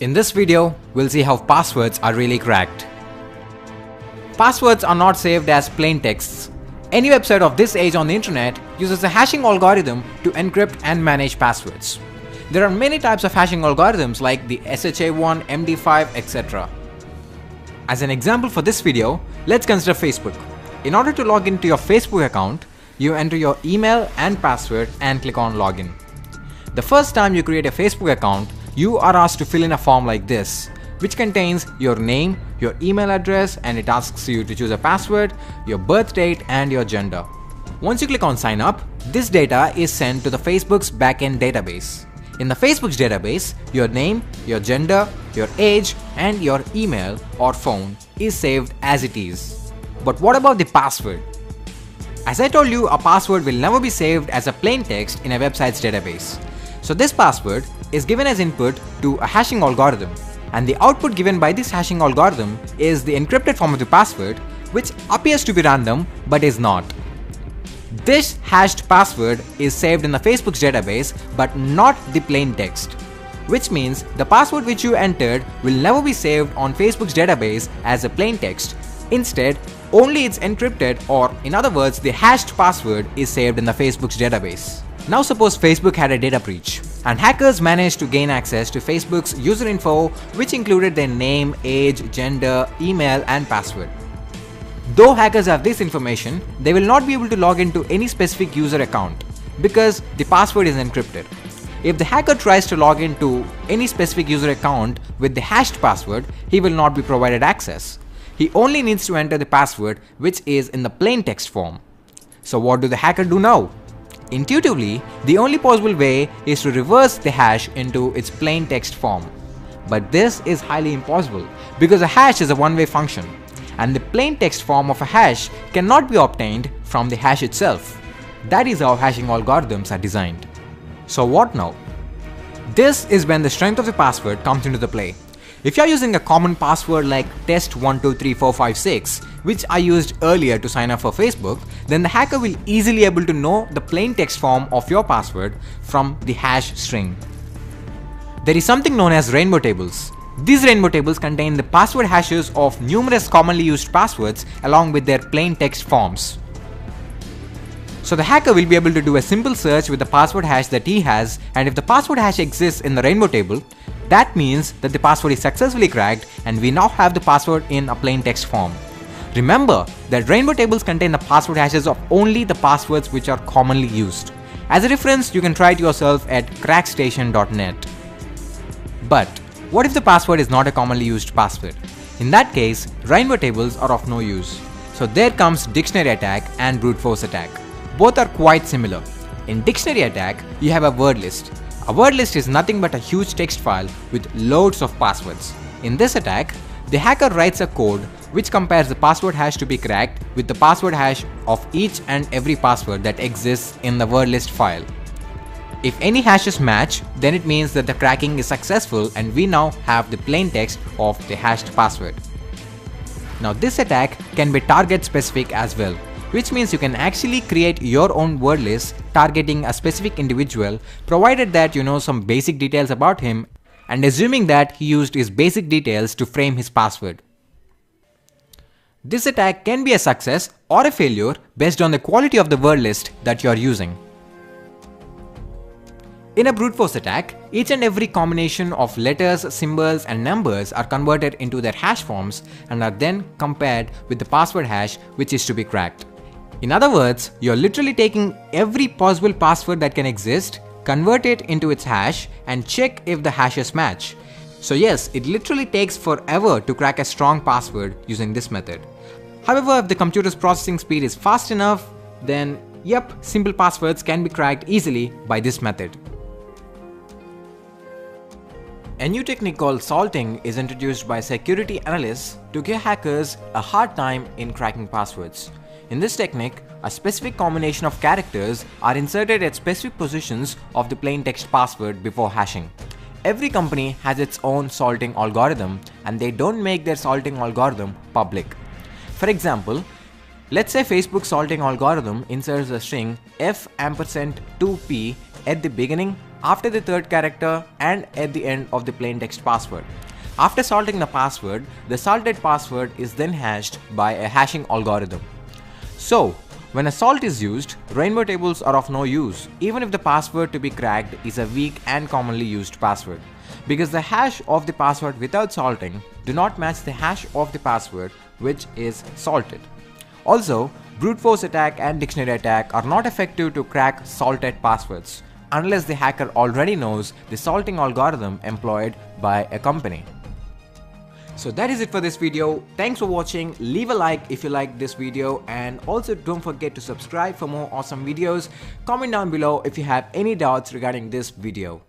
In this video, we'll see how passwords are really cracked. Passwords are not saved as plain texts. Any website of this age on the internet uses a hashing algorithm to encrypt and manage passwords. There are many types of hashing algorithms like the SHA-1, MD5, etc. As an example for this video, let's consider Facebook. In order to log into your Facebook account, you enter your email and password and click on login. The first time you create a Facebook account, you are asked to fill in a form like this, which contains your name, your email address, and it asks you to choose a password, your birth date, and your gender. Once you click on sign up, this data is sent to the Facebook's backend database. In the Facebook's database, your name, your gender, your age, and your email or phone is saved as it is. But what about the password? As I told you, a password will never be saved as a plain text in a website's database. So this password is given as input to a hashing algorithm, and the output given by this hashing algorithm is the encrypted form of the password, which appears to be random but is not. This hashed password is saved in the Facebook's database but not the plain text, which means the password which you entered will never be saved on Facebook's database as a plain text. Instead, only its encrypted, or in other words, the hashed password is saved in the Facebook's database. Now suppose Facebook had a data breach, and hackers managed to gain access to Facebook's user info, which included their name, age, gender, email, and password. Though hackers have this information, they will not be able to log into any specific user account because the password is encrypted. If the hacker tries to log into any specific user account with the hashed password, he will not be provided access. He only needs to enter the password, which is in the plain text form. So what do the hacker do now? Intuitively, the only possible way is to reverse the hash into its plain text form. But this is highly impossible because a hash is a one-way function, and the plain text form of a hash cannot be obtained from the hash itself. That is how hashing algorithms are designed. So what now? This is when the strength of the password comes into the play. If you are using a common password like test123456, which I used earlier to sign up for Facebook, then the hacker will easily able to know the plain text form of your password from the hash string. There is something known as rainbow tables. These rainbow tables contain the password hashes of numerous commonly used passwords along with their plain text forms. So the hacker will be able to do a simple search with the password hash that he has, and if the password hash exists in the rainbow table, that means that the password is successfully cracked and we now have the password in a plain text form. Remember that rainbow tables contain the password hashes of only the passwords which are commonly used. As a reference, you can try it yourself at crackstation.net. But what if the password is not a commonly used password? In that case, rainbow tables are of no use. So there comes dictionary attack and brute force attack. Both are quite similar. In dictionary attack, you have a word list. A word list is nothing but a huge text file with loads of passwords. In this attack, the hacker writes a code which compares the password hash to be cracked with the password hash of each and every password that exists in the word list file. If any hashes match, then it means that the cracking is successful and we now have the plain text of the hashed password. Now this attack can be target specific as well, which means you can actually create your own word list targeting a specific individual, provided that you know some basic details about him and assuming that he used his basic details to frame his password. This attack can be a success or a failure based on the quality of the word list that you are using. In a brute force attack, each and every combination of letters, symbols, and numbers are converted into their hash forms and are then compared with the password hash which is to be cracked. In other words, you're literally taking every possible password that can exist, convert it into its hash, and check if the hashes match. So yes, it literally takes forever to crack a strong password using this method. However, if the computer's processing speed is fast enough, then yep, simple passwords can be cracked easily by this method. A new technique called salting is introduced by security analysts to give hackers a hard time in cracking passwords. In this technique, a specific combination of characters are inserted at specific positions of the plain text password before hashing. Every company has its own salting algorithm and they don't make their salting algorithm public. For example, let's say Facebook's salting algorithm inserts a string f ampersand 2p at the beginning, after the third character and at the end of the plaintext password. After salting the password, the salted password is then hashed by a hashing algorithm. So, when a salt is used, rainbow tables are of no use, even if the password to be cracked is a weak and commonly used password, because the hash of the password without salting do not match the hash of the password which is salted. Also, brute force attack and dictionary attack are not effective to crack salted passwords, unless the hacker already knows the salting algorithm employed by a company. So that is it for this video. Thanks for watching. Leave a like if you liked this video, and also don't forget to subscribe for more awesome videos. Comment down below if you have any doubts regarding this video.